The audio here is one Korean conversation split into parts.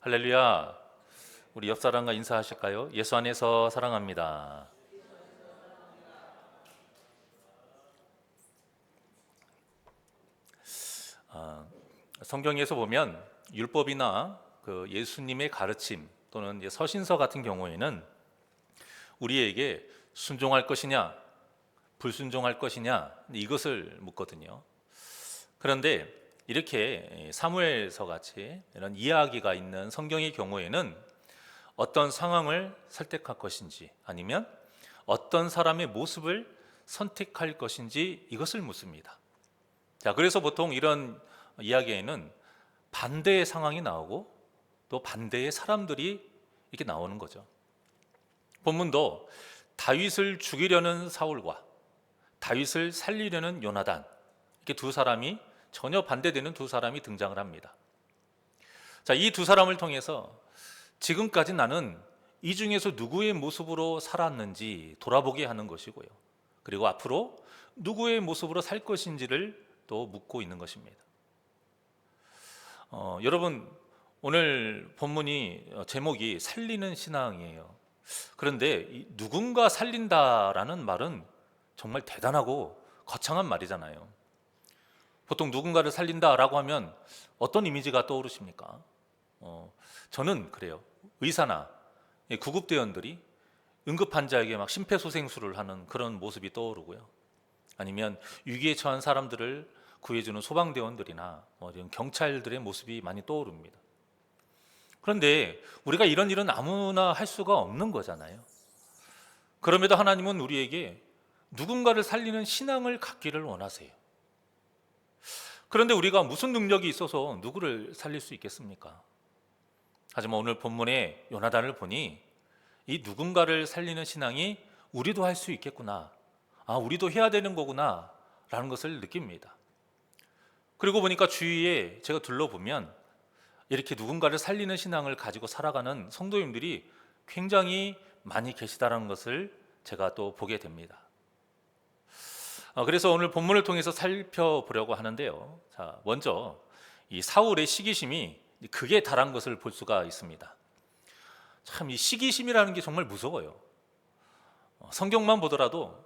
할렐루야. 우리 옆 사람과 인사하실까요? 예수 안에서 사랑합니다. 성경에서 보면 율법이나 그 예수님의 가르침 또는 이제 서신서 같은 경우에는 우리에게 순종할 것이냐, 불순종할 것이냐 이것을 묻거든요. 그런데 이렇게 사무엘서 같이 이런 이야기가 있는 성경의 경우에는 어떤 상황을 선택할 것인지 아니면 어떤 사람의 모습을 선택할 것인지 이것을 묻습니다. 자, 그래서 보통 이런 이야기에는 반대의 상황이 나오고 또 반대의 사람들이 이렇게 나오는 거죠. 본문도 다윗을 죽이려는 사울과 다윗을 살리려는 요나단, 이렇게 두 사람이 전혀 반대되는 두 사람이 등장을 합니다. 자, 이 두 사람을 통해서 지금까지 나는 이 중에서 누구의 모습으로 살았는지 돌아보게 하는 것이고요. 그리고 앞으로 누구의 모습으로 살 것인지를 또 묻고 있는 것입니다. 여러분, 오늘 본문이 제목이 살리는 신앙이에요. 그런데 누군가 살린다라는 말은 정말 대단하고 거창한 말이잖아요. 보통 누군가를 살린다라고 하면 어떤 이미지가 떠오르십니까? 저는 그래요. 의사나 구급대원들이 응급환자에게 막 심폐소생술을 하는 그런 모습이 떠오르고요. 아니면 위기에 처한 사람들을 구해주는 소방대원들이나 이런 경찰들의 모습이 많이 떠오릅니다. 그런데 우리가 이런 일은 아무나 할 수가 없는 거잖아요. 그럼에도 하나님은 우리에게 누군가를 살리는 신앙을 갖기를 원하세요. 그런데 우리가 무슨 능력이 있어서 누구를 살릴 수 있겠습니까? 하지만 오늘 본문의 요나단을 보니 이 누군가를 살리는 신앙이 우리도 할 수 있겠구나, 우리도 해야 되는 거구나 라는 것을 느낍니다. 그리고 보니까 주위에 제가 둘러보면 이렇게 누군가를 살리는 신앙을 가지고 살아가는 성도님들이 굉장히 많이 계시다는 것을 제가 또 보게 됩니다. 그래서 오늘 본문을 통해서 살펴보려고 하는데요. 자, 먼저 이 사울의 시기심이 극에 달한 것을 볼 수가 있습니다. 참, 이 시기심이라는 게 정말 무서워요. 성경만 보더라도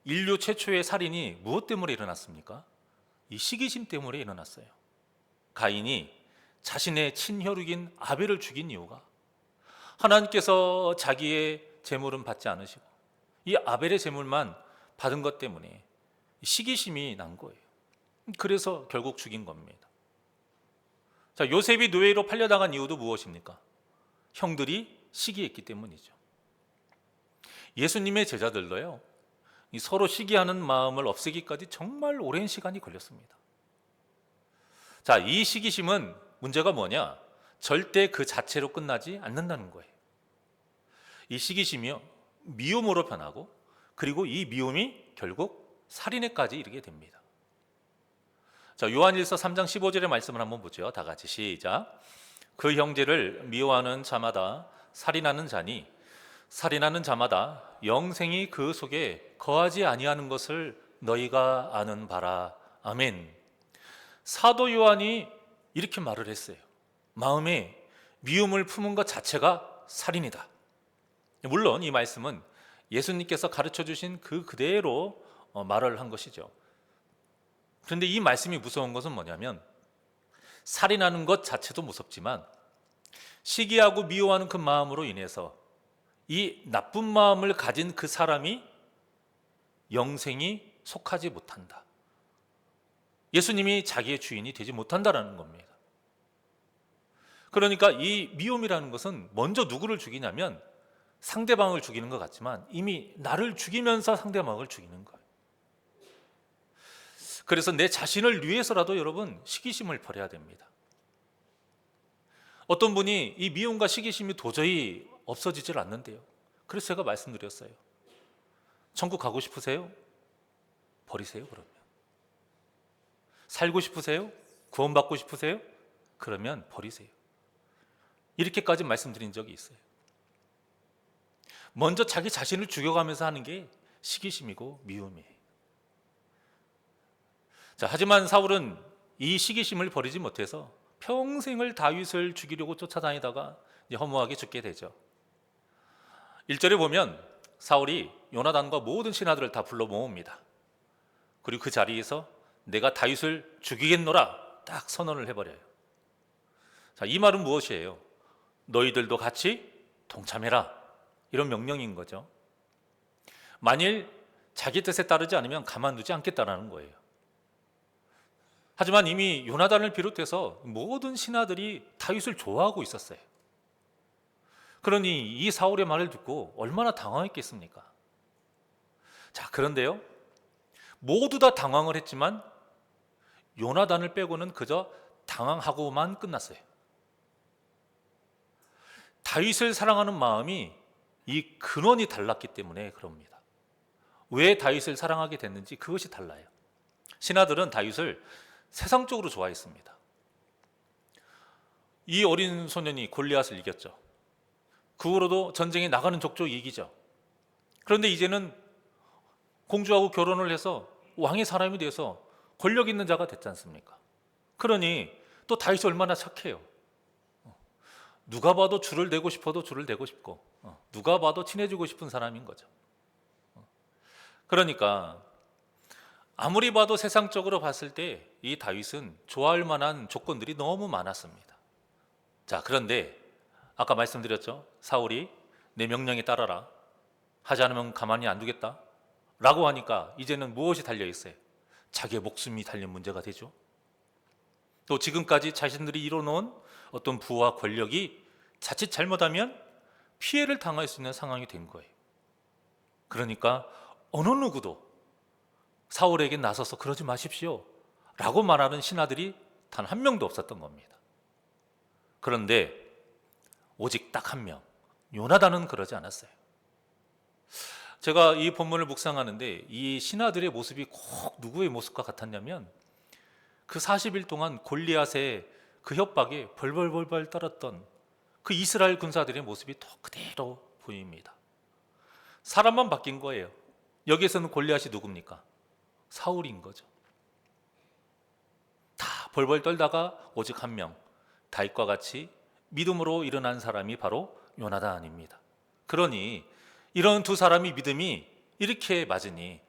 인류 최초의 살인이 무엇 때문에 일어났습니까? 이 시기심 때문에 일어났어요. 가인이 자신의 친혈육인 아벨을 죽인 이유가 하나님께서 자기의 제물은 받지 않으시고 이 아벨의 제물만 받은 것 때문에 시기심이 난 거예요. 그래서 결국 죽인 겁니다. 자, 요셉이 노예로 팔려나간 이유도 무엇입니까? 형들이 시기했기 때문이죠. 예수님의 제자들도요, 이 서로 시기하는 마음을 없애기까지 정말 오랜 시간이 걸렸습니다. 자, 이 시기심은 문제가 뭐냐? 절대 그 자체로 끝나지 않는다는 거예요. 이 시기심이요, 미움으로 변하고 그리고 이 미움이 결국 살인에까지 이르게 됩니다. 자, 요한일서 3장 15절의 말씀을 한번 보죠. 다 같이 시작. 그 형제를 미워하는 자마다 살인하는 자니 살인하는 자마다 영생이 그 속에 거하지 아니하는 것을 너희가 아는 바라. 아멘. 사도 요한이 이렇게 말을 했어요. 마음에 미움을 품은 것 자체가 살인이다. 물론 이 말씀은 예수님께서 가르쳐 주신 그 그대로 말을 한 것이죠. 그런데 이 말씀이 무서운 것은 뭐냐면 살인하는 것 자체도 무섭지만 시기하고 미워하는 그 마음으로 인해서 이 나쁜 마음을 가진 그 사람이 영생이 속하지 못한다. 예수님이 자기의 주인이 되지 못한다라는 겁니다. 그러니까 이 미움이라는 것은 먼저 누구를 죽이냐면 상대방을 죽이는 것 같지만 이미 나를 죽이면서 상대방을 죽이는 거예요. 그래서 내 자신을 위해서라도 여러분 시기심을 버려야 됩니다. 어떤 분이 이 미움과 시기심이 도저히 없어지질 않는데요. 그래서 제가 말씀드렸어요. 천국 가고 싶으세요? 버리세요. 그러면 살고 싶으세요? 구원받고 싶으세요? 그러면 버리세요. 이렇게까지 말씀드린 적이 있어요. 먼저 자기 자신을 죽여가면서 하는 게 시기심이고 미움이에요. 자, 하지만 사울은 이 시기심을 버리지 못해서 평생을 다윗을 죽이려고 쫓아다니다가 이제 허무하게 죽게 되죠. 1절에 보면 사울이 요나단과 모든 신하들을 다 불러 모읍니다. 그리고 그 자리에서 내가 다윗을 죽이겠노라 딱 선언을 해버려요. 자, 이 말은 무엇이에요? 너희들도 같이 동참해라, 이런 명령인 거죠. 만일 자기 뜻에 따르지 않으면 가만두지 않겠다라는 거예요. 하지만 이미 요나단을 비롯해서 모든 신하들이 다윗을 좋아하고 있었어요. 그러니 이 사울의 말을 듣고 얼마나 당황했겠습니까? 자, 그런데요, 모두 다 당황을 했지만 요나단을 빼고는 그저 당황하고만 끝났어요. 다윗을 사랑하는 마음이 이 근원이 달랐기 때문에 그럽니다. 왜 다윗을 사랑하게 됐는지 그것이 달라요. 신하들은 다윗을 세상적으로 좋아했습니다. 이 어린 소년이 골리앗을 이겼죠. 그 후로도 전쟁에 나가는 족족 이기죠. 그런데 이제는 공주하고 결혼을 해서 왕의 사람이 돼서 권력 있는 자가 됐지 않습니까? 그러니 또 다윗이 얼마나 착해요. 누가 봐도 줄을 대고 싶어도 줄을 대고 싶고, 누가 봐도 친해지고 싶은 사람인 거죠. 그러니까 아무리 봐도 세상적으로 봤을 때 이 다윗은 좋아할 만한 조건들이 너무 많았습니다. 자, 그런데 아까 말씀드렸죠. 사울이 내 명령에 따라라, 하지 않으면 가만히 안 두겠다 라고 하니까 이제는 무엇이 달려 있어요? 자기의 목숨이 달린 문제가 되죠. 또 지금까지 자신들이 이뤄놓은 어떤 부와 권력이 자칫 잘못하면 피해를 당할 수 있는 상황이 된 거예요. 그러니까 어느 누구도 사울에게 나서서 그러지 마십시오 라고 말하는 신하들이 단 한 명도 없었던 겁니다. 그런데 오직 딱 한 명, 요나단은 그러지 않았어요. 제가 이 본문을 묵상하는데 이 신하들의 모습이 꼭 누구의 모습과 같았냐면 그 40일 동안 골리앗의 그 협박에 벌벌벌벌 떨었던 그 이스라엘 군사들의 모습이 또 그대로 보입니다. 사람만 바뀐 거예요. 여기에서는 골리앗이 누굽니까? 사울인 거죠. 다 벌벌 떨다가 오직 한 명, 다윗과 같이 믿음으로 일어난 사람이 바로 요나단입니다. 그러니 이런 두 사람이 믿음이 이렇게 맞으니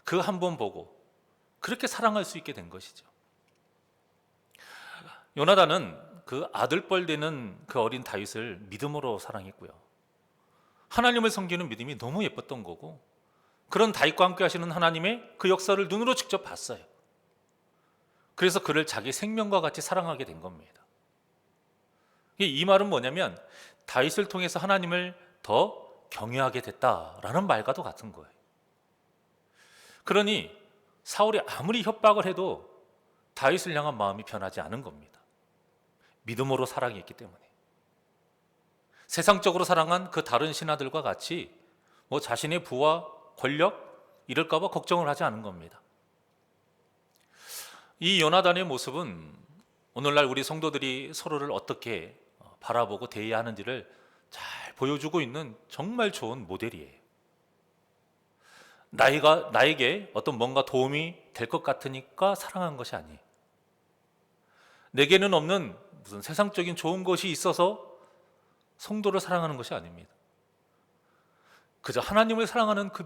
그 한 번 보고 그렇게 사랑할 수 있게 된 것이죠. 요나단은 그 아들뻘 되는 그 어린 다윗을 믿음으로 사랑했고요. 하나님을 섬기는 믿음이 너무 예뻤던 거고, 그런 다윗과 함께 하시는 하나님의 그 역사를 눈으로 직접 봤어요. 그래서 그를 자기 생명과 같이 사랑하게 된 겁니다. 이 말은 뭐냐면 다윗을 통해서 하나님을 더 경외하게 됐다라는 말과도 같은 거예요. 그러니 사울이 아무리 협박을 해도 다윗을 향한 마음이 변하지 않은 겁니다. 믿음으로 사랑했기 때문에. 세상적으로 사랑한 그 다른 신하들과 같이 자신의 부와 권력 이럴까 봐 걱정을 하지 않은 겁니다. 이 요나단의 모습은 오늘날 우리 성도들이 서로를 어떻게 바라보고 대해야 하는지를 잘 보여주고 있는 정말 좋은 모델이에요. 나에게 어떤 뭔가 도움이 될 것 같으니까 사랑한 것이 아니에요. 내게는 없는 무슨 세상적인 좋은 것이 있어서 성도를 사랑하는 것이 아닙니다. 그저 하나님을 사랑하는 그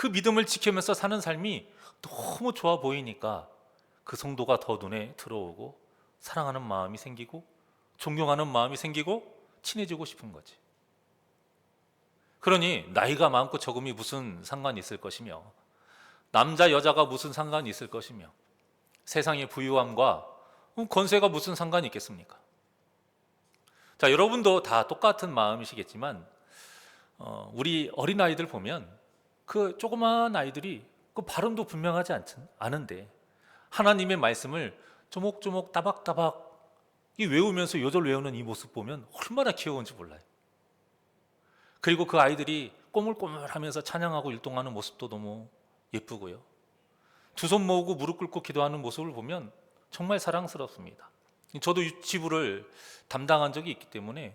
믿음을 지키면서 사는 삶이 너무 좋아 보이니까 그 성도가 더 눈에 들어오고 사랑하는 마음이 생기고 존경하는 마음이 생기고 친해지고 싶은 거지. 그러니 나이가 많고 적음이 무슨 상관이 있을 것이며, 남자 여자가 무슨 상관이 있을 것이며, 세상의 부유함과 권세가 무슨 상관이 있겠습니까? 자, 여러분도 다 똑같은 마음이시겠지만 우리 어린아이들 보면 그 조그마한 아이들이 그 발음도 분명하지 않은데 하나님의 말씀을 조목조목 따박따박 외우면서 요절 외우는 이 모습 보면 얼마나 귀여운지 몰라요. 그리고 그 아이들이 꼬물꼬물하면서 찬양하고 율동하는 모습도 너무 예쁘고요. 두 손 모으고 무릎 꿇고 기도하는 모습을 보면 정말 사랑스럽습니다. 저도 유치부를 담당한 적이 있기 때문에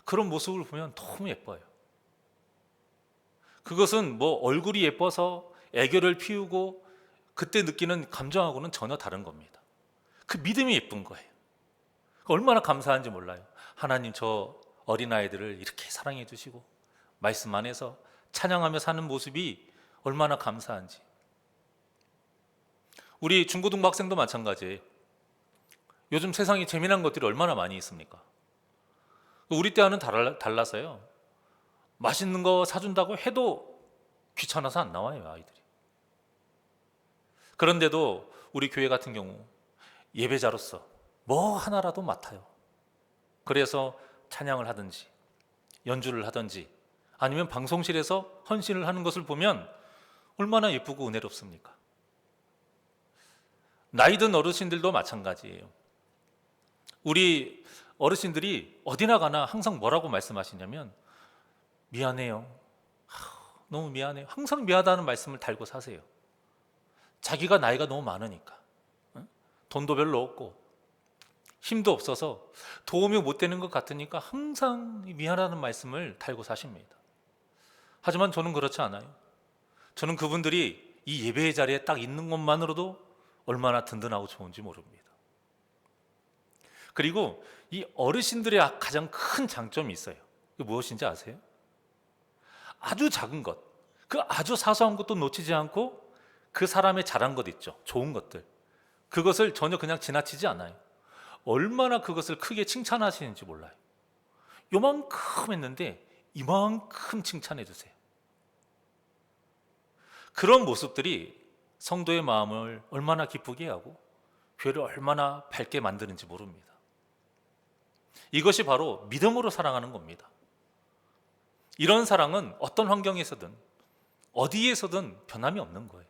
그런 모습을 보면 너무 예뻐요. 그것은 얼굴이 예뻐서 애교를 피우고 그때 느끼는 감정하고는 전혀 다른 겁니다. 그 믿음이 예쁜 거예요. 얼마나 감사한지 몰라요. 하나님, 저 어린아이들을 이렇게 사랑해 주시고 말씀 안에서 찬양하며 사는 모습이 얼마나 감사한지. 우리 중고등부 학생도 마찬가지예요. 요즘 세상에 재미난 것들이 얼마나 많이 있습니까? 우리 때와는 달라서요, 맛있는 거 사준다고 해도 귀찮아서 안 나와요, 아이들이. 그런데도 우리 교회 같은 경우 예배자로서 뭐 하나라도 맡아요. 그래서 찬양을 하든지 연주를 하든지 아니면 방송실에서 헌신을 하는 것을 보면 얼마나 예쁘고 은혜롭습니까? 나이 든 어르신들도 마찬가지예요. 우리 어르신들이 어디나 가나 항상 뭐라고 말씀하시냐면, 미안해요. 너무 미안해요. 항상 미안하다는 말씀을 달고 사세요. 자기가 나이가 너무 많으니까, 돈도 별로 없고 힘도 없어서 도움이 못 되는 것 같으니까 항상 미안하다는 말씀을 달고 사십니다. 하지만 저는 그렇지 않아요. 저는 그분들이 이 예배의 자리에 딱 있는 것만으로도 얼마나 든든하고 좋은지 모릅니다. 그리고 이 어르신들의 가장 큰 장점이 있어요. 그게 무엇인지 아세요? 아주 작은 것, 그 아주 사소한 것도 놓치지 않고 그 사람의 잘한 것 있죠, 좋은 것들, 그것을 전혀 그냥 지나치지 않아요. 얼마나 그것을 크게 칭찬하시는지 몰라요. 요만큼 했는데 이만큼 칭찬해 주세요. 그런 모습들이 성도의 마음을 얼마나 기쁘게 하고 교회를 얼마나 밝게 만드는지 모릅니다. 이것이 바로 믿음으로 사랑하는 겁니다. 이런 사랑은 어떤 환경에서든 어디에서든 변함이 없는 거예요.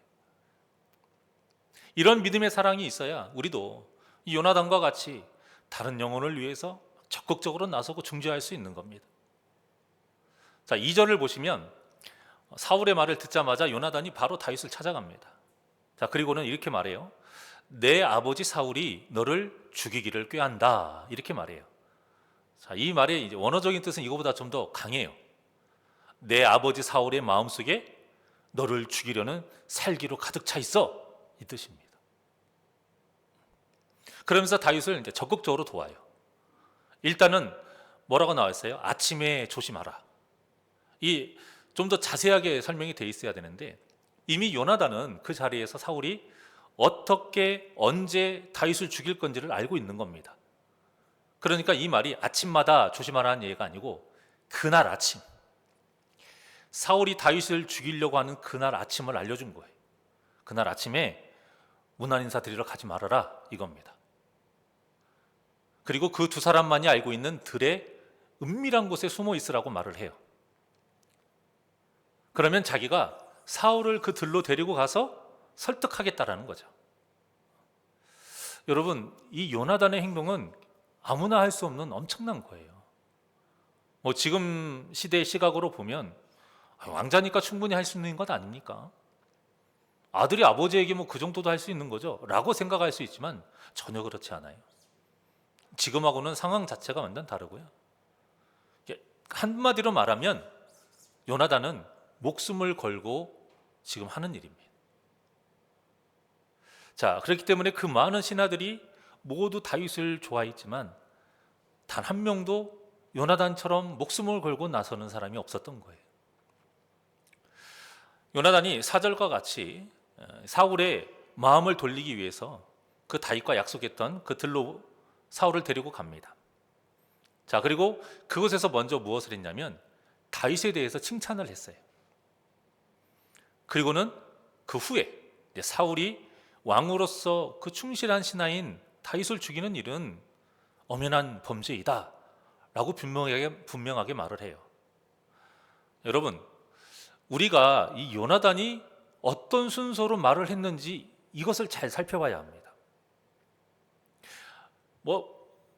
이런 믿음의 사랑이 있어야 우리도 이 요나단과 같이 다른 영혼을 위해서 적극적으로 나서고 중재할 수 있는 겁니다. 자, 2절을 보시면 사울의 말을 듣자마자 요나단이 바로 다윗을 찾아갑니다. 자, 그리고는 이렇게 말해요. 내 아버지 사울이 너를 죽이기를 꾀한다, 이렇게 말해요. 자, 이 말의 이제 원어적인 뜻은 이거보다 좀 더 강해요. 내 아버지 사울의 마음속에 너를 죽이려는 살기로 가득 차 있어, 이 뜻입니다. 그러면서 다윗을 이제 적극적으로 도와요. 일단은 뭐라고 나와 있어요? 아침에 조심하라. 이 좀 더 자세하게 설명이 돼 있어야 되는데, 이미 요나단은 그 자리에서 사울이 어떻게 언제 다윗을 죽일 건지를 알고 있는 겁니다. 그러니까 이 말이 아침마다 조심하라는 얘기가 아니고 그날 아침, 사울이 다윗을 죽이려고 하는 그날 아침을 알려준 거예요. 그날 아침에 문안 인사 드리러 가지 말아라, 이겁니다. 그리고 그 두 사람만이 알고 있는 들의 은밀한 곳에 숨어 있으라고 말을 해요. 그러면 자기가 사울을 그 들로 데리고 가서 설득하겠다라는 거죠. 여러분, 이 요나단의 행동은 아무나 할 수 없는 엄청난 거예요. 지금 시대의 시각으로 보면 왕자니까 충분히 할 수 있는 것 아닙니까? 아들이 아버지에게 그 정도도 할 수 있는 거죠 라고 생각할 수 있지만 전혀 그렇지 않아요. 지금하고는 상황 자체가 완전 다르고요. 한마디로 말하면 요나단은 목숨을 걸고 지금 하는 일입니다. 자, 그렇기 때문에 그 많은 신하들이 모두 다윗을 좋아했지만 단 한 명도 요나단처럼 목숨을 걸고 나서는 사람이 없었던 거예요. 요나단이 4절과 같이 사울의 마음을 돌리기 위해서 그 다윗과 약속했던 그 들로 사울을 데리고 갑니다. 자, 그리고 그곳에서 먼저 무엇을 했냐면 다윗에 대해서 칭찬을 했어요. 그리고는 그 후에 사울이 왕으로서 그 충실한 신하인 다윗을 죽이는 일은 엄연한 범죄이다 라고 분명하게 말을 해요. 여러분, 우리가 이 요나단이 어떤 순서로 말을 했는지 이것을 잘 살펴봐야 합니다.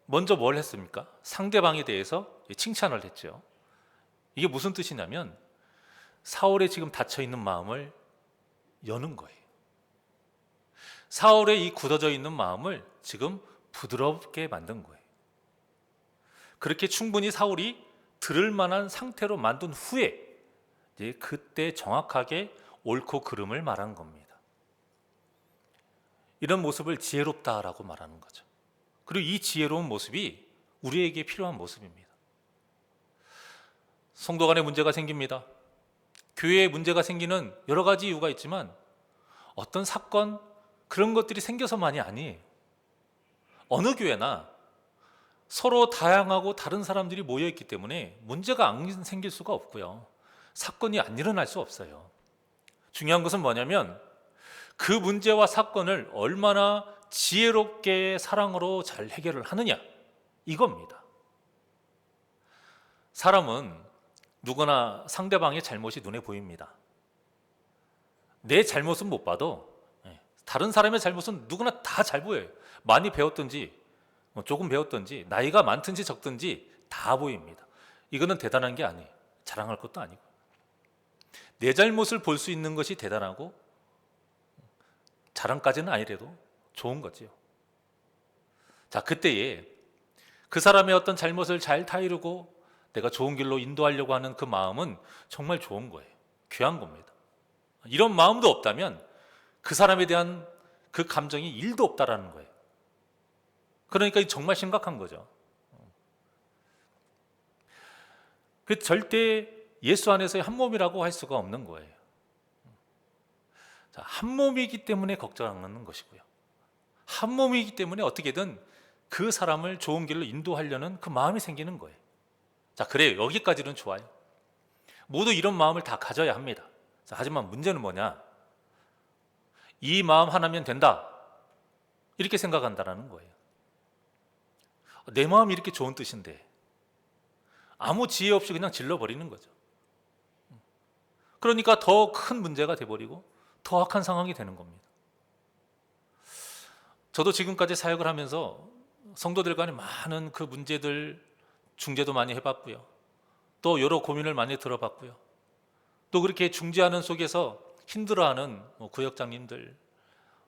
먼저 뭘 했습니까? 상대방에 대해서 칭찬을 했죠. 이게 무슨 뜻이냐면 사울의 지금 닫혀있는 마음을 여는 거예요. 사울의 이 굳어져 있는 마음을 지금 부드럽게 만든 거예요. 그렇게 충분히 사울이 들을 만한 상태로 만든 후에 이제 그때 정확하게 옳고 그름을 말한 겁니다. 이런 모습을 지혜롭다라고 말하는 거죠. 그리고 이 지혜로운 모습이 우리에게 필요한 모습입니다. 성도 간에 문제가 생깁니다. 교회에 문제가 생기는 여러 가지 이유가 있지만 어떤 사건, 그런 것들이 생겨서만이 아니에요. 어느 교회나 서로 다양하고 다른 사람들이 모여있기 때문에 문제가 안 생길 수가 없고요. 사건이 안 일어날 수 없어요. 중요한 것은 뭐냐면 그 문제와 사건을 얼마나 지혜롭게 사랑으로 잘 해결을 하느냐, 이겁니다. 사람은 누구나 상대방의 잘못이 눈에 보입니다. 내 잘못은 못 봐도 다른 사람의 잘못은 누구나 다 잘 보여요. 많이 배웠든지 조금 배웠든지 나이가 많든지 적든지 다 보입니다. 이거는 대단한 게 아니에요. 자랑할 것도 아니고. 내 잘못을 볼 수 있는 것이 대단하고 자랑까지는 아니래도 좋은 거지요. 자, 그때에 그 사람의 어떤 잘못을 잘 타이르고 내가 좋은 길로 인도하려고 하는 그 마음은 정말 좋은 거예요. 귀한 겁니다. 이런 마음도 없다면 그 사람에 대한 그 감정이 1도 없다라는 거예요. 그러니까 정말 심각한 거죠. 그 절대 예수 안에서의 한 몸이라고 할 수가 없는 거예요. 자, 한 몸이기 때문에 걱정하는 것이고요. 한 몸이기 때문에 어떻게든 그 사람을 좋은 길로 인도하려는 그 마음이 생기는 거예요. 자, 그래요. 여기까지는 좋아요. 모두 이런 마음을 다 가져야 합니다. 자, 하지만 문제는 뭐냐? 이 마음 하나면 된다, 이렇게 생각한다는 거예요. 내 마음이 이렇게 좋은 뜻인데 아무 지혜 없이 그냥 질러버리는 거죠. 그러니까 더 큰 문제가 돼버리고 더 악한 상황이 되는 겁니다. 저도 지금까지 사역을 하면서 성도들 간에 많은 그 문제들 중재도 많이 해봤고요. 또 여러 고민을 많이 들어봤고요. 또 그렇게 중재하는 속에서 힘들어하는 구역장님들,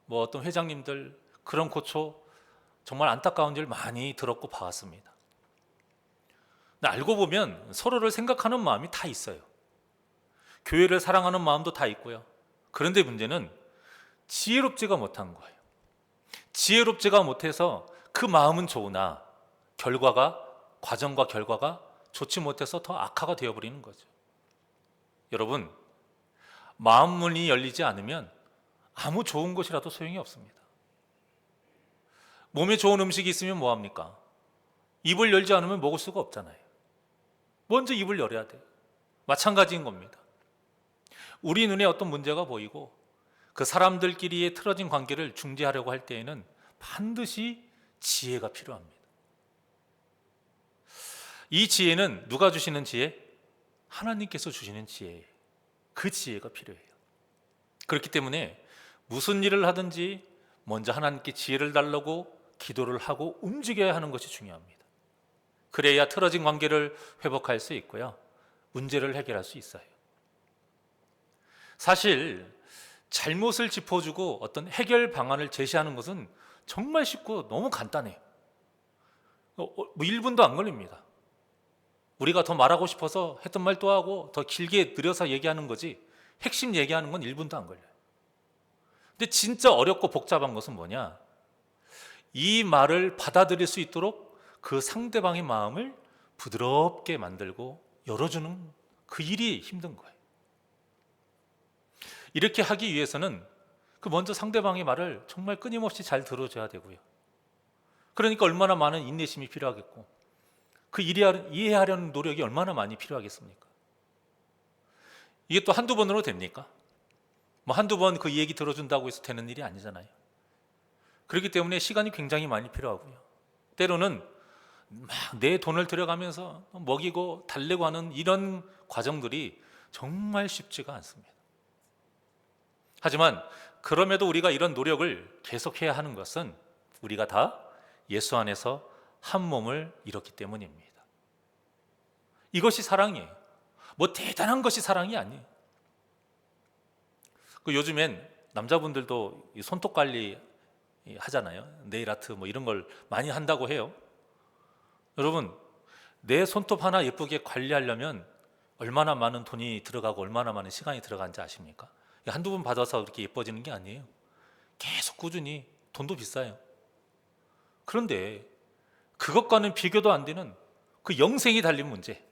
어떤 회장님들, 그런 고초, 정말 안타까운 일 많이 들었고 봐왔습니다. 근데 알고 보면 서로를 생각하는 마음이 다 있어요. 교회를 사랑하는 마음도 다 있고요. 그런데 문제는 지혜롭지가 못한 거예요. 지혜롭지가 못해서 그 마음은 좋으나 과정과 결과가 좋지 못해서 더 악화가 되어버리는 거죠. 여러분, 마음 문이 열리지 않으면 아무 좋은 것이라도 소용이 없습니다. 몸에 좋은 음식이 있으면 뭐합니까? 입을 열지 않으면 먹을 수가 없잖아요. 먼저 입을 열어야 돼요. 마찬가지인 겁니다. 우리 눈에 어떤 문제가 보이고 그 사람들끼리의 틀어진 관계를 중재하려고 할 때에는 반드시 지혜가 필요합니다. 이 지혜는 누가 주시는 지혜? 하나님께서 주시는 지혜예요. 그 지혜가 필요해요. 그렇기 때문에 무슨 일을 하든지 먼저 하나님께 지혜를 달라고 기도를 하고 움직여야 하는 것이 중요합니다. 그래야 틀어진 관계를 회복할 수 있고요. 문제를 해결할 수 있어요. 사실 잘못을 짚어주고 어떤 해결 방안을 제시하는 것은 정말 쉽고 너무 간단해요. 1분도 안 걸립니다. 우리가 더 말하고 싶어서 했던 말 또 하고 더 길게 늘여서 얘기하는 거지 핵심 얘기하는 건 1분도 안 걸려요. 근데 진짜 어렵고 복잡한 것은 뭐냐? 이 말을 받아들일 수 있도록 그 상대방의 마음을 부드럽게 만들고 열어주는 그 일이 힘든 거예요. 이렇게 하기 위해서는 그 먼저 상대방의 말을 정말 끊임없이 잘 들어줘야 되고요. 그러니까 얼마나 많은 인내심이 필요하겠고 그 이해하려는 노력이 얼마나 많이 필요하겠습니까? 이게 또 한두 번으로 됩니까? 한두 번 그 얘기 들어준다고 해서 되는 일이 아니잖아요. 그렇기 때문에 시간이 굉장히 많이 필요하고요. 때로는 막 내 돈을 들여가면서 먹이고 달래고 하는 이런 과정들이 정말 쉽지가 않습니다. 하지만 그럼에도 우리가 이런 노력을 계속해야 하는 것은 우리가 다 예수 안에서 한 몸을 이뤘기 때문입니다. 이것이 사랑이에요. 대단한 것이 사랑이 아니에요. 요즘엔 남자분들도 손톱 관리 하잖아요. 네일 아트 이런 걸 많이 한다고 해요. 여러분, 내 손톱 하나 예쁘게 관리하려면 얼마나 많은 돈이 들어가고 얼마나 많은 시간이 들어가는지 아십니까? 한두 번 받아서 그렇게 예뻐지는 게 아니에요. 계속 꾸준히 돈도 비싸요. 그런데 그것과는 비교도 안 되는 그 영생이 달린 문제,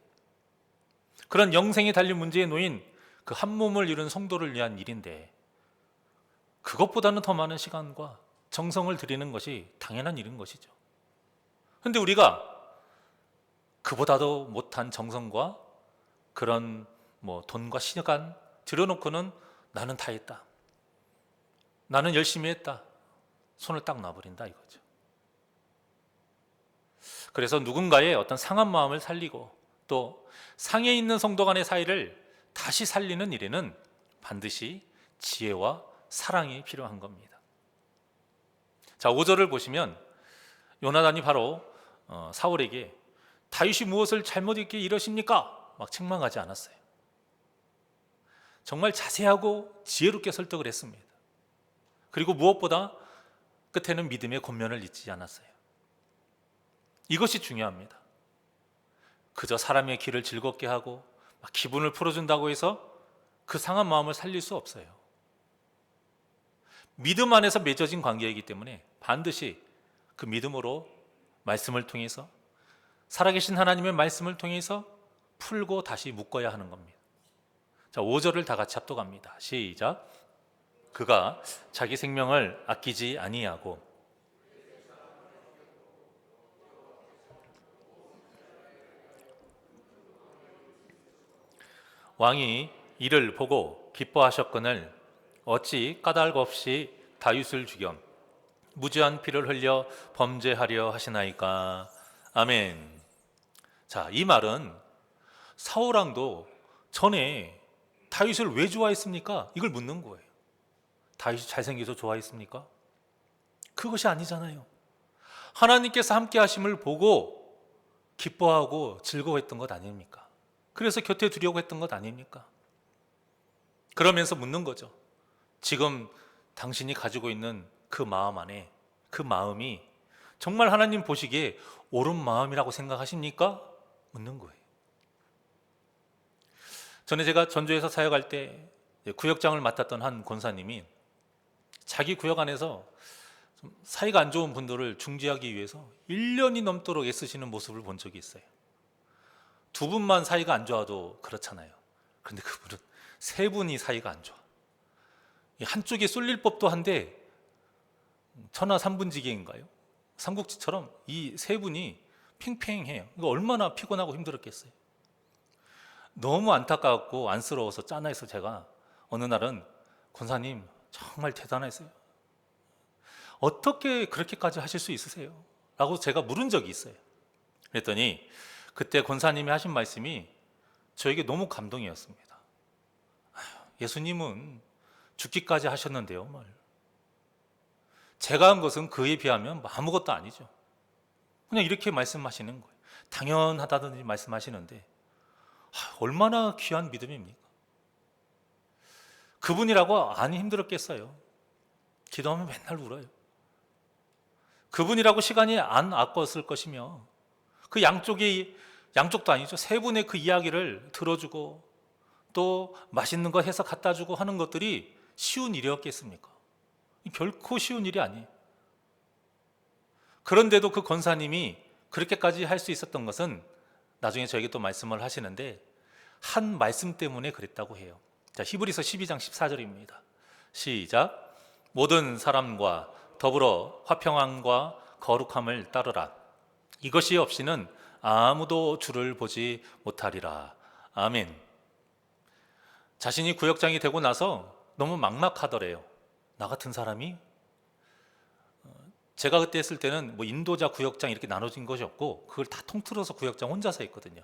그런 영생이 달린 문제에 놓인 그 한 몸을 이룬 성도를 위한 일인데, 그것보다는 더 많은 시간과 정성을 들이는 것이 당연한 일인 것이죠. 그런데 우리가 그보다도 못한 정성과 그런 돈과 시간 들여놓고는 나는 다 했다, 나는 열심히 했다, 손을 딱 놔버린다 이거죠. 그래서 누군가의 어떤 상한 마음을 살리고 또 상해 있는 성도 간의 사이를 다시 살리는 일에는 반드시 지혜와 사랑이 필요한 겁니다. 자, 5절을 보시면 요나단이 바로 사울에게 다윗이 무엇을 잘못했기에 이러십니까? 막 책망하지 않았어요. 정말 자세하고 지혜롭게 설득을 했습니다. 그리고 무엇보다 끝에는 믿음의 권면을 잊지 않았어요. 이것이 중요합니다. 그저 사람의 길을 즐겁게 하고 막 기분을 풀어준다고 해서 그 상한 마음을 살릴 수 없어요. 믿음 안에서 맺어진 관계이기 때문에 반드시 그 믿음으로 말씀을 통해서, 살아계신 하나님의 말씀을 통해서 풀고 다시 묶어야 하는 겁니다. 자, 5절을 다 같이 합독합니다. 시작. 그가 자기 생명을 아끼지 아니하고 왕이 이를 보고 기뻐하셨거늘 어찌 까닭 없이 다윗을 죽여 무죄한 피를 흘려 범죄하려 하시나이까. 아멘. 자, 이 말은 사울 왕도 전에 다윗을 왜 좋아했습니까? 이걸 묻는 거예요. 다윗이 잘생겨서 좋아했습니까? 그것이 아니잖아요. 하나님께서 함께 하심을 보고 기뻐하고 즐거워했던 것 아닙니까? 그래서 곁에 두려고 했던 것 아닙니까? 그러면서 묻는 거죠. 지금 당신이 가지고 있는 그 마음 안에, 그 마음이 정말 하나님 보시기에 옳은 마음이라고 생각하십니까? 묻는 거예요. 전에 제가 전주에서 사역할 때 구역장을 맡았던 한 권사님이 자기 구역 안에서 좀 사이가 안 좋은 분들을 중지하기 위해서 1년이 넘도록 애쓰시는 모습을 본 적이 있어요. 두 분만 사이가 안 좋아도 그렇잖아요. 그런데 그분은 세 분이 사이가 안 좋아. 한쪽에 쏠릴 법도 한데 천하 삼분지기인가요? 삼국지처럼 이 세 분이 팽팽해요. 이거 얼마나 피곤하고 힘들었겠어요. 너무 안타깝고 안쓰러워서 짠해서 제가 어느 날은 권사님 정말 대단하세요. 어떻게 그렇게까지 하실 수 있으세요? 라고 제가 물은 적이 있어요. 그랬더니 그때 권사님이 하신 말씀이 저에게 너무 감동이었습니다. 예수님은 죽기까지 하셨는데요, 말. 제가 한 것은 그에 비하면 아무것도 아니죠. 그냥 이렇게 말씀하시는 거예요. 당연하다든지 말씀하시는데 얼마나 귀한 믿음입니까? 그분이라고 안 힘들었겠어요. 기도하면 맨날 울어요. 그분이라고 시간이 안 아꼈을 것이며 그 양쪽도 아니죠. 세 분의 그 이야기를 들어주고 또 맛있는 거 해서 갖다 주고 하는 것들이 쉬운 일이었겠습니까? 결코 쉬운 일이 아니에요. 그런데도 그 권사님이 그렇게까지 할 수 있었던 것은 나중에 저에게 또 말씀을 하시는데 한 말씀 때문에 그랬다고 해요. 자, 히브리서 12장 14절입니다. 시작. 모든 사람과 더불어 화평함과 거룩함을 따르라. 이것이 없이는 아무도 주를 보지 못하리라. 아멘. 자신이 구역장이 되고 나서 너무 막막하더래요. 나 같은 사람이? 제가 그때 했을 때는 인도자 구역장 이렇게 나눠진 것이 없고 그걸 다 통틀어서 구역장 혼자서 했거든요.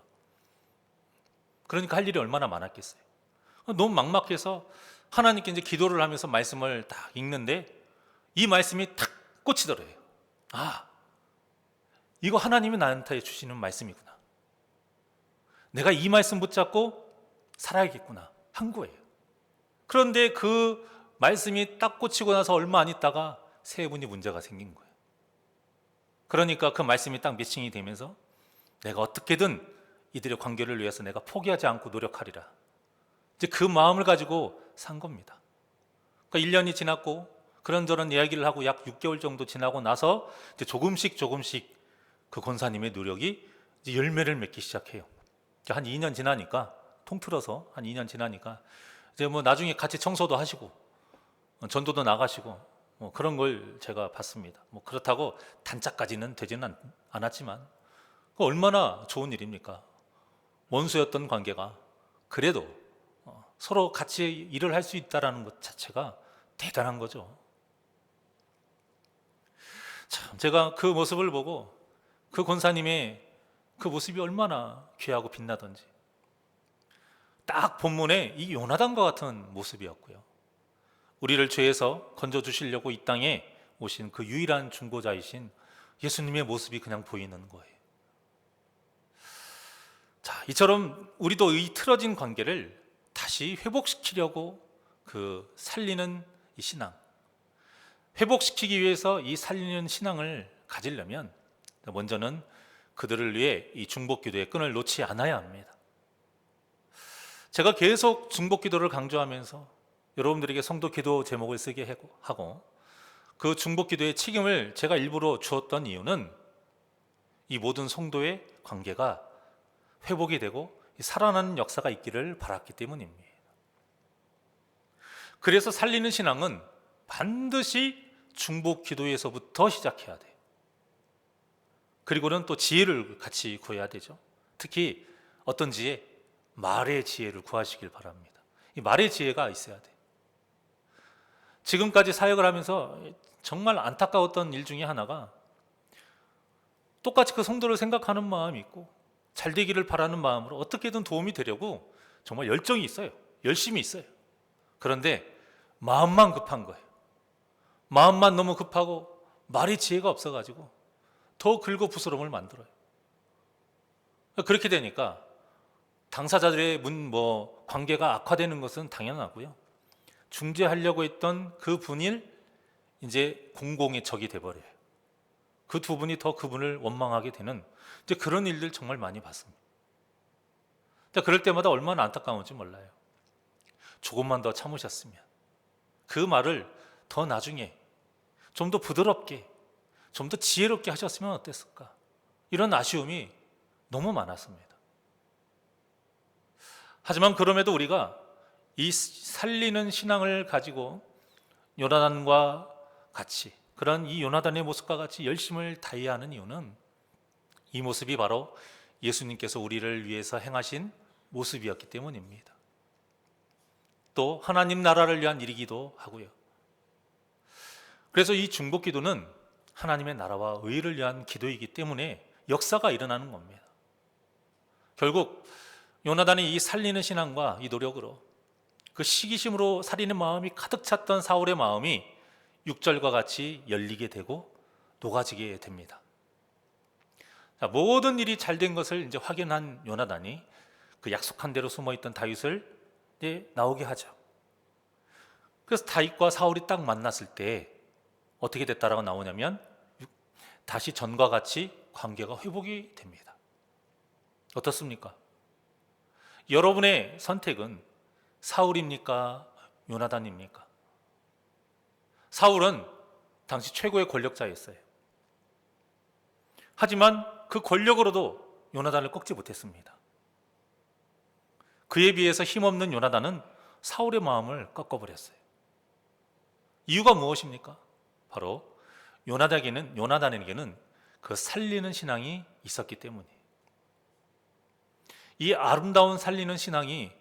그러니까 할 일이 얼마나 많았겠어요. 너무 막막해서 하나님께 이제 기도를 하면서 말씀을 딱 읽는데 이 말씀이 탁 꽂히더래요. 아, 이거 하나님이 나한테 주시는 말씀이구나. 내가 이 말씀 붙잡고 살아야겠구나 한 거예요. 그런데 그 말씀이 딱 꽂히고 나서 얼마 안 있다가 세 분이 문제가 생긴 거예요. 그러니까 그 말씀이 딱 매칭이 되면서 내가 어떻게든 이들의 관계를 위해서 내가 포기하지 않고 노력하리라. 이제 그 마음을 가지고 산 겁니다. 그러니까 1년이 지났고 그런저런 이야기를 하고 약 6개월 정도 지나고 나서 이제 조금씩 그 권사님의 노력이 이제 열매를 맺기 시작해요. 한 2년 지나니까, 통틀어서 한 2년 지나니까 이제 뭐 나중에 같이 청소도 하시고 전도도 나가시고 뭐 그런 걸 제가 봤습니다. 뭐 그렇다고 단짝까지는 되지는 않았지만 얼마나 좋은 일입니까? 원수였던 관계가 그래도 서로 같이 일을 할 수 있다는 것 자체가 대단한 거죠. 참, 제가 그 모습을 보고 그 권사님의 그 모습이 얼마나 귀하고 빛나던지, 딱 본문에 이 요나단과 같은 모습이었고요. 우리를 죄에서 건져주시려고 이 땅에 오신 그 유일한 중보자이신 예수님의 모습이 그냥 보이는 거예요. 자, 이처럼 우리도 이 틀어진 관계를 다시 회복시키려고 그 살리는 이 신앙, 회복시키기 위해서 이 살리는 신앙을 가지려면 먼저는 그들을 위해 이 중보기도의 끈을 놓지 않아야 합니다. 제가 계속 중보기도를 강조하면서 여러분들에게 성도 기도 제목을 쓰게 하고 그 중보기도의 책임을 제가 일부러 주었던 이유는 이 모든 성도의 관계가 회복이 되고 살아나는 역사가 있기를 바랐기 때문입니다. 그래서 살리는 신앙은 반드시 중보기도에서부터 시작해야 돼요. 그리고는 또 지혜를 같이 구해야 되죠. 특히 어떤 지혜? 말의 지혜를 구하시길 바랍니다. 이 말의 지혜가 있어야 돼요. 지금까지 사역을 하면서 정말 안타까웠던 일 중에 하나가 똑같이 그 성도를 생각하는 마음이 있고 잘 되기를 바라는 마음으로 어떻게든 도움이 되려고 정말 열정이 있어요. 열심히 있어요. 그런데 마음만 급한 거예요. 마음만 너무 급하고 말의 지혜가 없어가지고 더 긁어 부스럼을 만들어요. 그렇게 되니까 당사자들의 관계가 악화되는 것은 당연하고요. 중재하려고 했던 그 분이 이제 공공의 적이 돼버려요. 그 두 분이 더 그분을 원망하게 되는 이제 그런 일들 정말 많이 봤습니다. 그럴 때마다 얼마나 안타까운지 몰라요. 조금만 더 참으셨으면, 그 말을 더 나중에 좀 더 부드럽게, 좀 더 지혜롭게 하셨으면 어땠을까? 이런 아쉬움이 너무 많았습니다. 하지만 그럼에도 우리가 이 살리는 신앙을 가지고 요나단과 같이, 그런 이 요나단의 모습과 같이 열심을 다해야 하는 이유는 이 모습이 바로 예수님께서 우리를 위해서 행하신 모습이었기 때문입니다. 또 하나님 나라를 위한 일이기도 하고요. 그래서 이 중보기도는 하나님의 나라와 의를 위한 기도이기 때문에 역사가 일어나는 겁니다. 결국 요나단이 이 살리는 신앙과 이 노력으로 그 시기심으로 살리는 마음이 가득 찼던 사울의 마음이 6절과 같이 열리게 되고 녹아지게 됩니다. 자, 모든 일이 잘 된 것을 이제 확인한 요나단이 그 약속한 대로 숨어있던 다윗을 이제 나오게 하죠. 그래서 다윗과 사울이 딱 만났을 때 어떻게 됐다라고 나오냐면 다시 전과 같이 관계가 회복이 됩니다. 어떻습니까? 여러분의 선택은 사울입니까? 요나단입니까? 사울은 당시 최고의 권력자였어요. 하지만 그 권력으로도 요나단을 꺾지 못했습니다. 그에 비해서 힘없는 요나단은 사울의 마음을 꺾어버렸어요. 이유가 무엇입니까? 바로 요나단에게는 그 살리는 신앙이 있었기 때문이에요. 이 아름다운 살리는 신앙이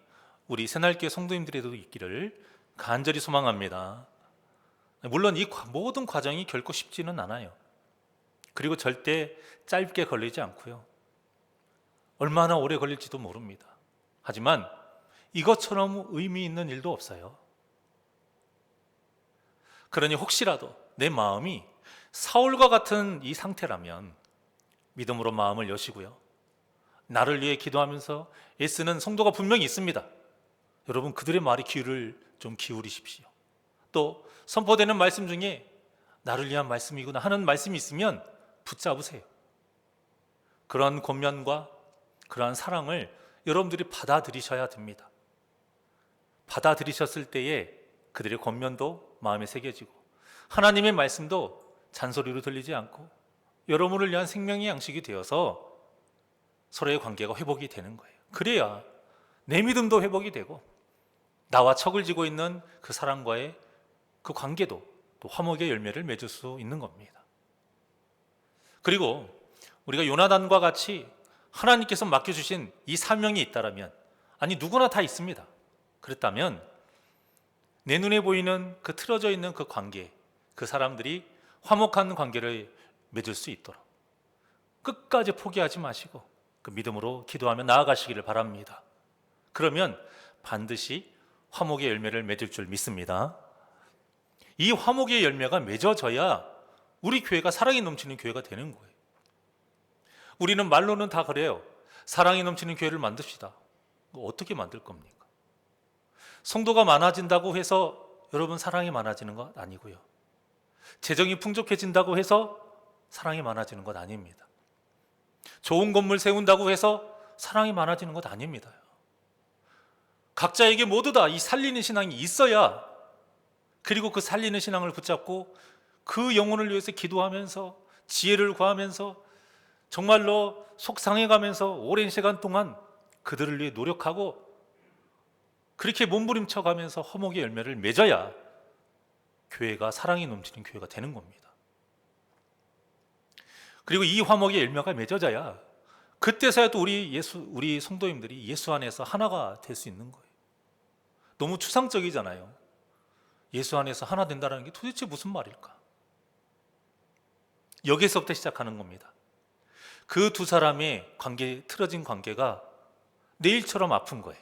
우리 새날교회 성도님들에도 있기를 간절히 소망합니다. 물론 이 모든 과정이 결코 쉽지는 않아요. 그리고 절대 짧게 걸리지 않고요. 얼마나 오래 걸릴지도 모릅니다. 하지만 이것처럼 의미 있는 일도 없어요. 그러니 혹시라도 내 마음이 사울과 같은 이 상태라면 믿음으로 마음을 여시고요. 나를 위해 기도하면서 애쓰는 성도가 분명히 있습니다. 여러분, 그들의 말에 귀를 좀 기울이십시오. 또 선포되는 말씀 중에 나를 위한 말씀이구나 하는 말씀이 있으면 붙잡으세요. 그런 권면과 그러한 사랑을 여러분들이 받아들이셔야 됩니다. 받아들이셨을 때에 그들의 권면도 마음에 새겨지고 하나님의 말씀도 잔소리로 들리지 않고 여러분을 위한 생명의 양식이 되어서 서로의 관계가 회복이 되는 거예요. 그래야 내 믿음도 회복이 되고 나와 척을 지고 있는 그 사람과의 그 관계도 또 화목의 열매를 맺을 수 있는 겁니다. 그리고 우리가 요나단과 같이 하나님께서 맡겨주신 이 사명이 있다라면, 아니 누구나 다 있습니다. 그랬다면 내 눈에 보이는 그 틀어져 있는 그 관계, 그 사람들이 화목한 관계를 맺을 수 있도록 끝까지 포기하지 마시고 그 믿음으로 기도하며 나아가시기를 바랍니다. 그러면 반드시 화목의 열매를 맺을 줄 믿습니다. 이 화목의 열매가 맺어져야 우리 교회가 사랑이 넘치는 교회가 되는 거예요. 우리는 말로는 다 그래요. 사랑이 넘치는 교회를 만듭시다. 어떻게 만들 겁니까? 성도가 많아진다고 해서 여러분 사랑이 많아지는 것 아니고요. 재정이 풍족해진다고 해서 사랑이 많아지는 것 아닙니다. 좋은 건물 세운다고 해서 사랑이 많아지는 것 아닙니다. 각자에게 모두 다 이 살리는 신앙이 있어야, 그리고 그 살리는 신앙을 붙잡고 그 영혼을 위해서 기도하면서 지혜를 구하면서 정말로 속상해가면서 오랜 시간 동안 그들을 위해 노력하고 그렇게 몸부림쳐가면서 화목의 열매를 맺어야 교회가 사랑이 넘치는 교회가 되는 겁니다. 그리고 이 화목의 열매가 맺어져야 그때서야 또 우리 성도님들이 예수 안에서 하나가 될 수 있는 거예요. 너무 추상적이잖아요. 예수 안에서 하나 된다는 게 도대체 무슨 말일까? 여기서부터 시작하는 겁니다. 그 두 사람의 틀어진 관계가 내일처럼 아픈 거예요.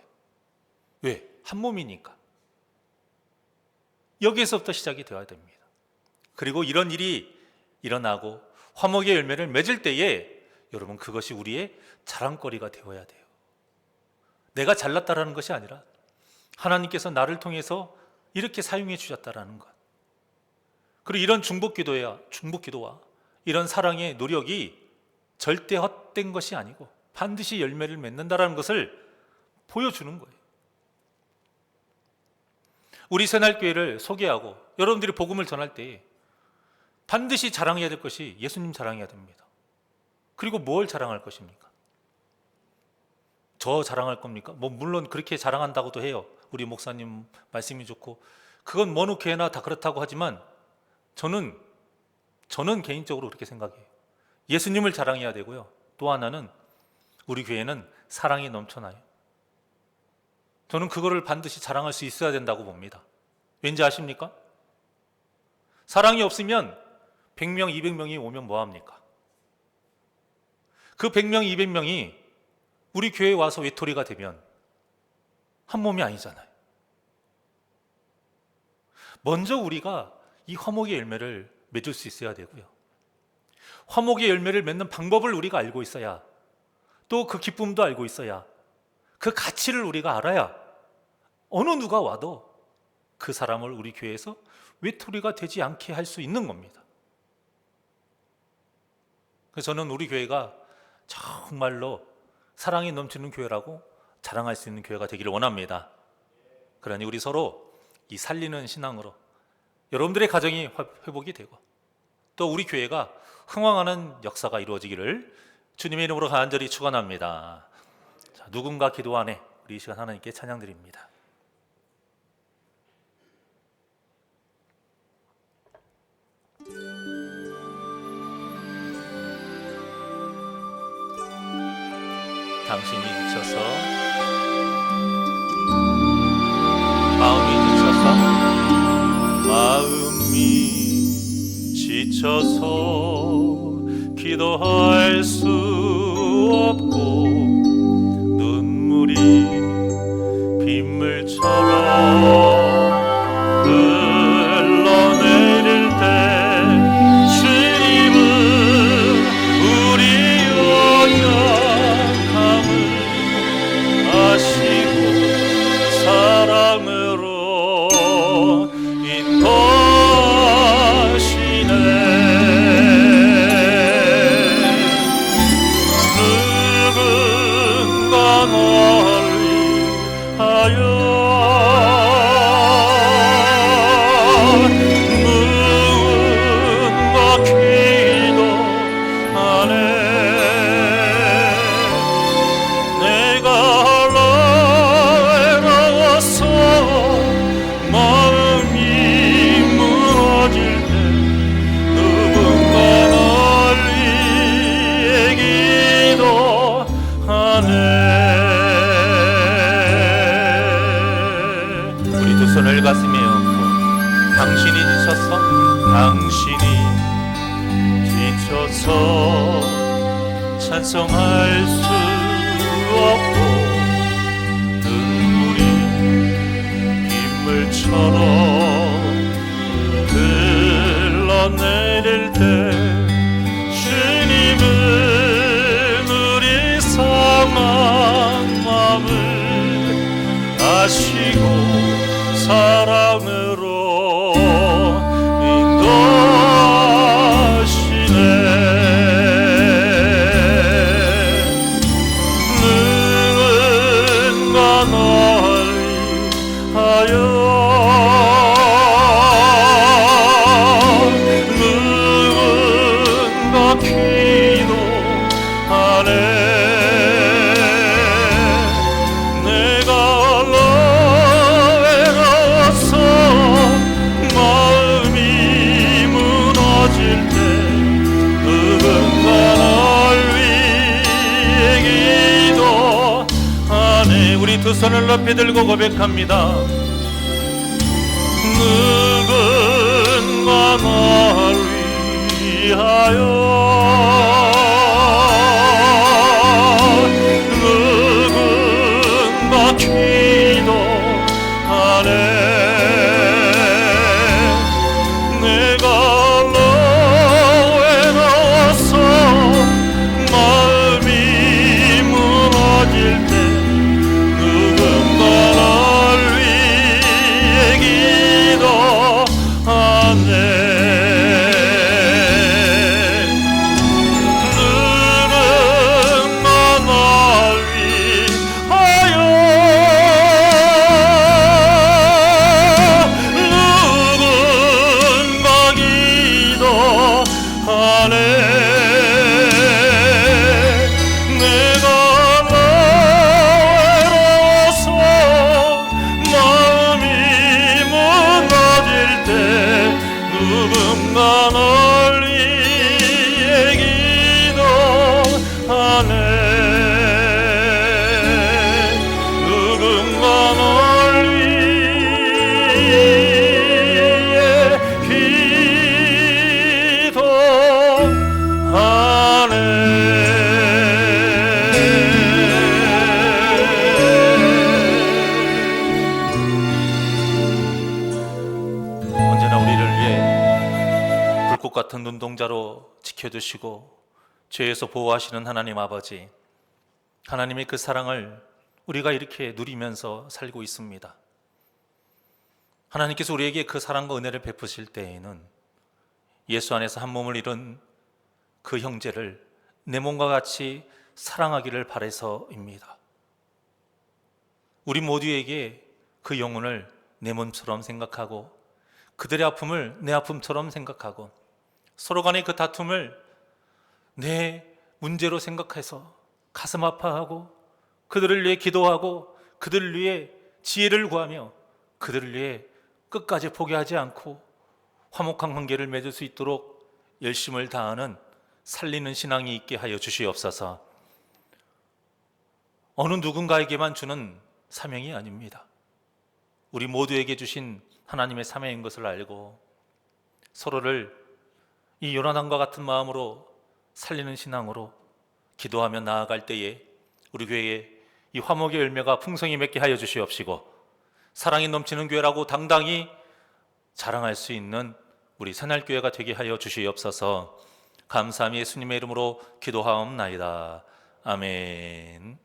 왜? 한 몸이니까. 여기에서부터 시작이 되어야 됩니다. 그리고 이런 일이 일어나고 화목의 열매를 맺을 때에 여러분 그것이 우리의 자랑거리가 되어야 돼요. 내가 잘났다라는 것이 아니라 하나님께서 나를 통해서 이렇게 사용해 주셨다라는 것. 그리고 이런 중보기도와 이런 사랑의 노력이 절대 헛된 것이 아니고 반드시 열매를 맺는다라는 것을 보여주는 거예요. 우리 새날교회를 소개하고 여러분들이 복음을 전할 때 반드시 자랑해야 될 것이 예수님 자랑해야 됩니다. 그리고 뭘 자랑할 것입니까? 저 자랑할 겁니까? 물론 그렇게 자랑한다고도 해요. 우리 목사님 말씀이 좋고 그건 어느 교회나 다 그렇다고 하지만 저는 개인적으로 그렇게 생각해요. 예수님을 자랑해야 되고요. 또 하나는 우리 교회는 사랑이 넘쳐나요. 저는 그거를 반드시 자랑할 수 있어야 된다고 봅니다. 왠지 아십니까? 사랑이 없으면 100명, 200명이 오면 뭐합니까? 그 100명, 200명이 우리 교회에 와서 외톨이가 되면 한 몸이 아니잖아요. 먼저 우리가 이 화목의 열매를 맺을 수 있어야 되고요. 화목의 열매를 맺는 방법을 우리가 알고 있어야, 또 그 기쁨도 알고 있어야, 그 가치를 우리가 알아야 어느 누가 와도 그 사람을 우리 교회에서 외톨이가 되지 않게 할 수 있는 겁니다. 그래서 저는 우리 교회가 정말로 사랑이 넘치는 교회라고 자랑할 수 있는 교회가 되기를 원합니다. 그러니 우리 서로 이 살리는 신앙으로 여러분들의 가정이 회복이 되고 또 우리 교회가 흥왕하는 역사가 이루어지기를 주님의 이름으로 간절히 축원합니다. 자, 누군가 기도 안에 우리 이 시간 하나님께 찬양드립니다. 당신이 지쳐서 마음이 지쳐서 기도할 수 없고 눈물이 빗물처럼 흘러내릴 때 주님은 우리 연약함을 아시고 사랑으로 인도하시네. 누군가 널 위하여 마음을 가슴에 얹고 당신이 지쳐서 찬송할 수 없고 눈물이 빗물처럼 흘러내릴 때 주님은 우리 상한 마음을 아시고 사랑으로 인도하시네. 누군가 널 위하여 누군가 기도하네. 우리 두 손을 높이 들고 고백합니다. 누군가 날 위하여 누군가 기도하네. 내가 너에 나와서 마음이 무너질 때 누군가 널 위해 기도하네. 누군가 널 위해 기도하네. 언제나 우리를 위해 불꽃 같은 눈동자로 지켜주시고 죄에서 보호하시는 하나님 아버지, 하나님의 그 사랑을 우리가 이렇게 누리면서 살고 있습니다. 하나님께서 우리에게 그 사랑과 은혜를 베푸실 때에는 예수 안에서 한 몸을 이룬 그 형제를 내 몸과 같이 사랑하기를 바라서입니다. 우리 모두에게 그 영혼을 내 몸처럼 생각하고 그들의 아픔을 내 아픔처럼 생각하고 서로 간의 그 다툼을 내 문제로 생각해서 가슴 아파하고 그들을 위해 기도하고 그들을 위해 지혜를 구하며 그들을 위해 끝까지 포기하지 않고 화목한 관계를 맺을 수 있도록 열심을 다하는 살리는 신앙이 있게 하여 주시옵소서. 어느 누군가에게만 주는 사명이 아닙니다. 우리 모두에게 주신 하나님의 사명인 것을 알고 서로를 이 요나단과 같은 마음으로 살리는 신앙으로 기도하며 나아갈 때에 우리 교회에 이 화목의 열매가 풍성히 맺게 하여 주시옵시고 사랑이 넘치는 교회라고 당당히 자랑할 수 있는 우리 새날교회가 되게 하여 주시옵소서. 감사함이 예수님의 이름으로 기도하옵나이다. 아멘.